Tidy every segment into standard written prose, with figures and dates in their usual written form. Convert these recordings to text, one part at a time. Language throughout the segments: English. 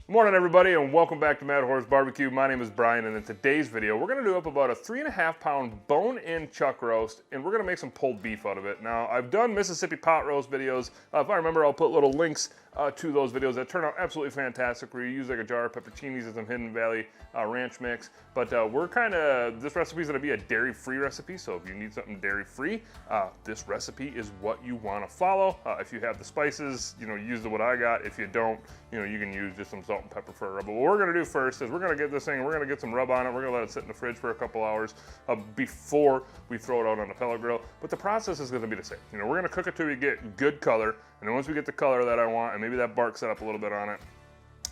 Good morning, everybody, and welcome back to Mad Horse Barbecue. My name is Brian, and in today's video, we're going to do up about a 3.5 pound bone-in chuck roast, and we're going to make some pulled beef out of it. Now, I've done Mississippi pot roast videos. If I remember, I'll put little links to those videos that turn out absolutely fantastic, where you use like a jar of pepperoncinis and some Hidden Valley ranch mix. But this recipe is going to be a dairy-free recipe, so if you need something dairy-free, this recipe is what you want to follow. If you have the spices, use what I got. If you don't, you can use just some salt and pepper for a rub. But what we're going to do first is we're going to get this thing, we're going to get some rub on it. We're going to let it sit in the fridge for a couple hours before we throw it out on the pellet grill. But the process is going to be the same. We're going to cook it till we get good color. And then once we get the color that I want, and maybe that bark set up a little bit on it,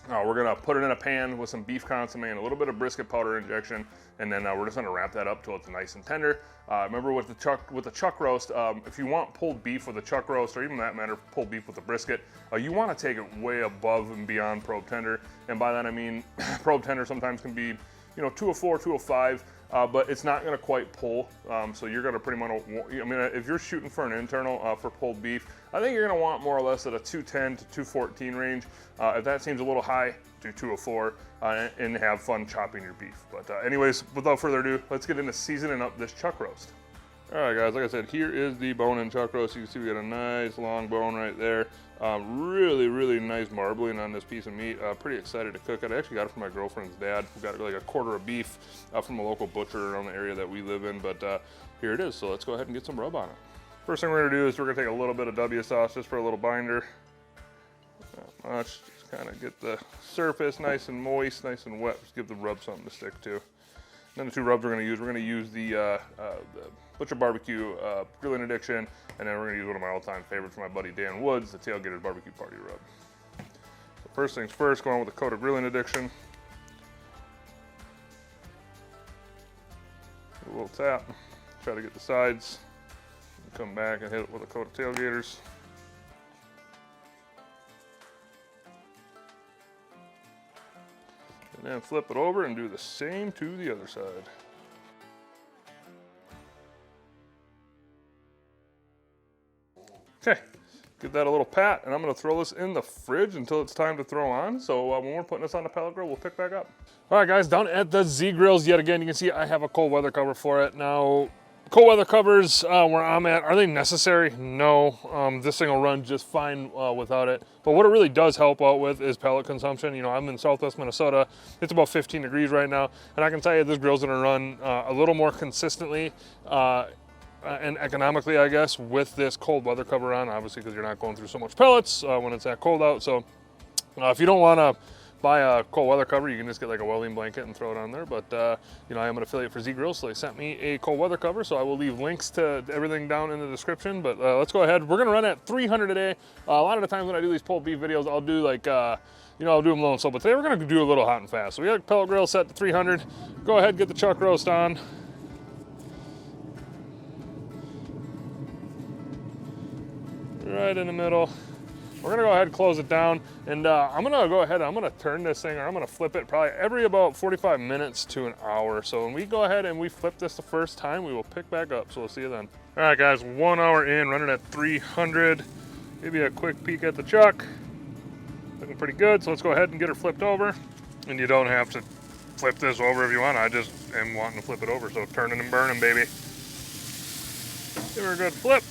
we're gonna put it in a pan with some beef consomme and a little bit of brisket powder injection, and then we're just gonna wrap that up till it's nice and tender. Remember with the chuck roast, if you want pulled beef with a chuck roast, or even that matter, pulled beef with a brisket, you wanna take it way above and beyond probe tender. And by that I mean, probe tender sometimes can be 204, 205, but it's not gonna quite pull. So you're gonna pretty much, if you're shooting for an internal for pulled beef, I think you're gonna want more or less at a 210 to 214 range. If that seems a little high, do 204 and have fun chopping your beef. But anyways, without further ado, let's get into seasoning up this chuck roast. All right, guys, like I said, here is the bone-in chuck roast. You can see we got a nice long bone right there. Really nice marbling on this piece of meat. Pretty excited to cook it. I actually got it from my girlfriend's dad, who got like a quarter of beef from a local butcher around the area that we live in. But here it is, so let's go ahead and get some rub on it. First thing we're gonna do is we're gonna take a little bit of W sauce just for a little binder. Not much, just kind of get the surface nice and moist, nice and wet. Just give the rub something to stick to. And then the two rubs we're gonna use the Butcher Barbecue Grilling Addiction, and then we're gonna use one of my all-time favorites from my buddy Dan Woods, the Tailgaters Barbecue Party Rub. So first things first, going with the coat of Grilling Addiction. A little tap, try to get the sides. Come back and hit it with a coat of Tailgaters. And then flip it over and do the same to the other side. Okay, give that a little pat, and I'm gonna throw this in the fridge until it's time to throw on. So when we're putting this on the pellet grill, we'll pick back up. All right, guys, down at the Z Grills yet again, you can see I have a cold weather cover for it. Now, cold weather covers where I'm at, are they necessary? No, this thing will run just fine without it. But what it really does help out with is pellet consumption. I'm in Southwest Minnesota. It's about 15 degrees right now. And I can tell you this grill's gonna run a little more consistently and economically, I guess, with this cold weather cover on, obviously because you're not going through so much pellets when it's that cold out. So if you don't wanna buy a cold weather cover, you can just get like a welding blanket and throw it on there. But I am an affiliate for Z Grills, so they sent me a cold weather cover, so I will leave links to everything down in the description. But let's go ahead. We're gonna run at 300 a day. A lot of the times when I do these pulled beef videos, I'll do like I'll do them low and slow, but today we're gonna do a little hot and fast. So we got the pellet grill set to 300. Go ahead, get the chuck roast on. Right in the middle. We're gonna go ahead and close it down, and I'm gonna go ahead and I'm gonna turn this thing, or I'm gonna flip it probably every about 45 minutes to an hour. So when we go ahead and we flip this the first time, we will pick back up. So we'll see you then. All right, guys, 1 hour in, running at 300. Maybe a quick peek at the chuck. Looking pretty good, so let's go ahead and get her flipped over. And you don't have to flip this over if you want. I just am wanting to flip it over, so turning and burning, baby. Give her a good flip.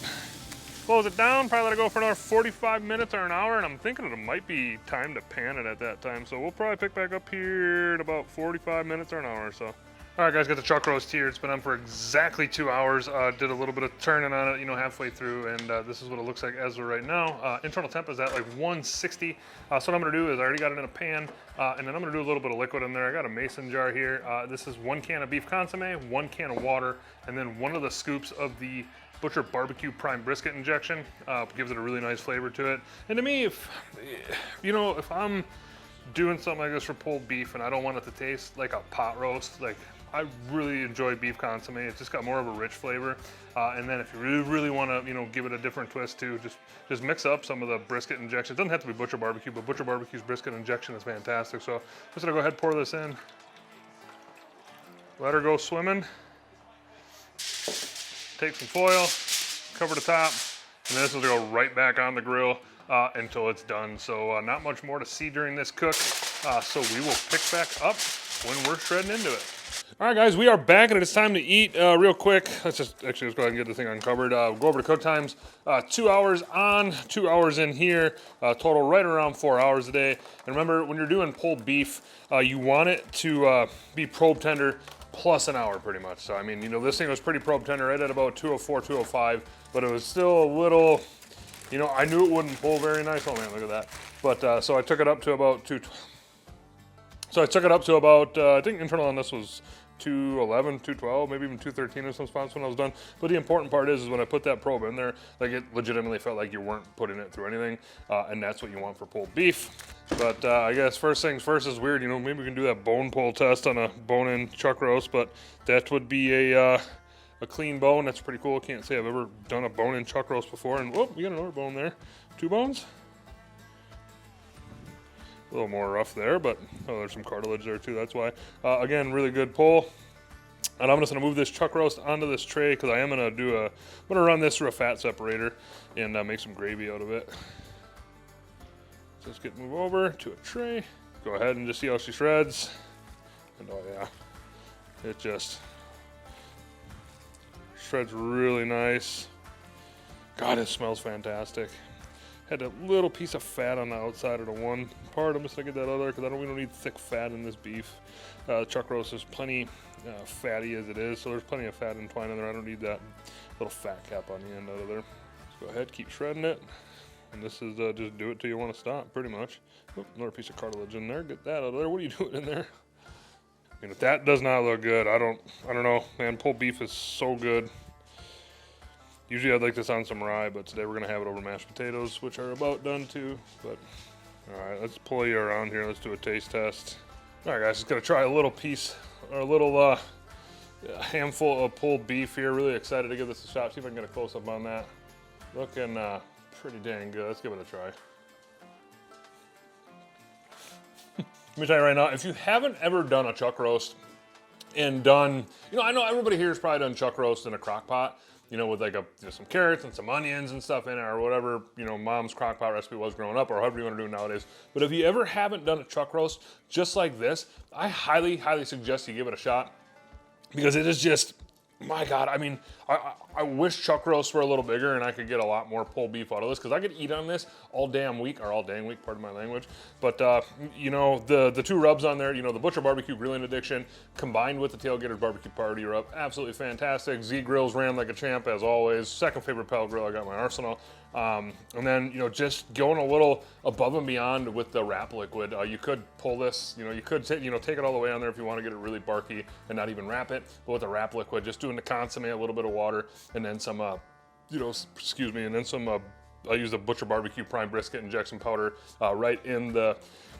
Close it down, probably let it go for another 45 minutes or an hour, and I'm thinking it might be time to pan it at that time. So we'll probably pick back up here in about 45 minutes or an hour or so. All right, guys, got the chuck roast here. It's been on for exactly 2 hours. Did a little bit of turning on it, halfway through, and this is what it looks like as of right now. Internal temp is at like 160. So what I'm gonna do is I already got it in a pan, and then I'm gonna do a little bit of liquid in there. I got a mason jar here. This is 1 can of beef consomme, 1 can of water, and then 1 of the scoops of the Butcher Barbecue Prime Brisket Injection. Gives it a really nice flavor to it. And to me, if I'm doing something like this for pulled beef and I don't want it to taste like a pot roast, like I really enjoy beef consomme. It's just got more of a rich flavor. And then if you really want to, give it a different twist too, just mix up some of the brisket injection. It doesn't have to be Butcher Barbecue, but Butcher Barbecue's brisket injection is fantastic. So I'm just gonna go ahead and pour this in. Let her go swimming. Take some foil, cover the top, and then this will go right back on the grill. until it's done. So not much more to see during this cook. So we will pick back up when we're shredding into it. All right, guys, we are back, and it's time to eat real quick. Let's go ahead and get this thing uncovered. Go over to cook times. 2 hours on, 2 hours in here. Total right around 4 hours a day. And remember, when you're doing pulled beef, you want it to be probe tender plus an hour pretty much. So, I mean, you know, this thing was pretty probe tender right at about 204, 205, but it was still a little, you know, I knew it wouldn't pull very nice. Oh, man, look at that. But, so I took it up to about 212. So I took it up to about, I think internal on this was 211, 212, maybe even 213 in some spots when I was done. But the important part is when I put that probe in there, like it legitimately felt like you weren't putting it through anything. And that's what you want for pulled beef. But I guess first things first is weird, you know, maybe we can do that bone pull test on a bone-in chuck roast, but that would be a clean bone. That's pretty cool. Can't say I've ever done a bone-in chuck roast before. And whoop, we got another bone there. 2 bones. A little more rough there, but oh, there's some cartilage there too, that's why. Again, really good pull. And I'm just gonna move this chuck roast onto this tray because I'm gonna run this through a fat separator and make some gravy out of it. So let's move over to a tray. Go ahead and just see how she shreds. And oh yeah, it just shreds really nice. God, it smells fantastic. Had a little piece of fat on the outside of the one part. I'm just gonna get that out there because we don't need thick fat in this beef. Chuck roast is plenty fatty as it is, so there's plenty of fat entwined in there. I don't need that little fat cap on the end out of there. Let's go ahead, keep shredding it. And this is just do it till you want to stop, pretty much. Oop, another piece of cartilage in there. Get that out of there. What are you doing in there? I mean, if that does not look good, I don't know, man. Pulled beef is so good. Usually I'd like this on some rye, but today we're gonna have it over mashed potatoes, which are about done too. But all right, let's pull you around here. Let's do a taste test. All right, guys, just gonna try a little piece, or a little handful of pulled beef here. Really excited to give this a shot. See if I can get a close up on that. Looking pretty dang good. Let's give it a try. Let me tell you right now, if you haven't ever done a chuck roast and done, you know, I know everybody here has probably done chuck roast in a crock pot. You know, with like some carrots and some onions and stuff in it, or whatever, you know, mom's crock pot recipe was growing up, or however you want to do it nowadays. But if you ever haven't done a chuck roast just like this, I highly, highly suggest you give it a shot, because it is just, my God, I mean, I wish chuck roasts were a little bigger and I could get a lot more pulled beef out of this, because I could eat on this all damn week, or all dang week, pardon my language. But, you know, the 2 rubs on there, you know, the Butcher Barbecue Grilling Addiction combined with the Tailgaters Barbecue Party rub, absolutely fantastic. Z Grills ran like a champ as always. Second favorite pellet grill I got in my arsenal. And then, you know, just going a little above and beyond with the wrap liquid. You could pull this, you know, you could take it all the way on there if you want to get it really barky and not even wrap it. But with the wrap liquid, just doing the consomme, a little bit of water, and then some, you know, excuse me, and then some, I use the Butcher Barbecue Prime Brisket injection powder right in the,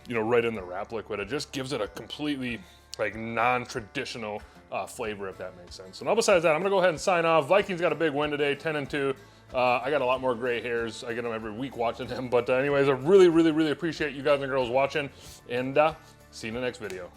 you know, right in the wrap liquid. It just gives it a completely, like, non-traditional flavor, if that makes sense. So now besides that, I'm gonna go ahead and sign off. Vikings got a big win today, 10-2. I got a lot more gray hairs. I get them every week watching them. But anyways, I really, really, really appreciate you guys and girls watching. And see you in the next video.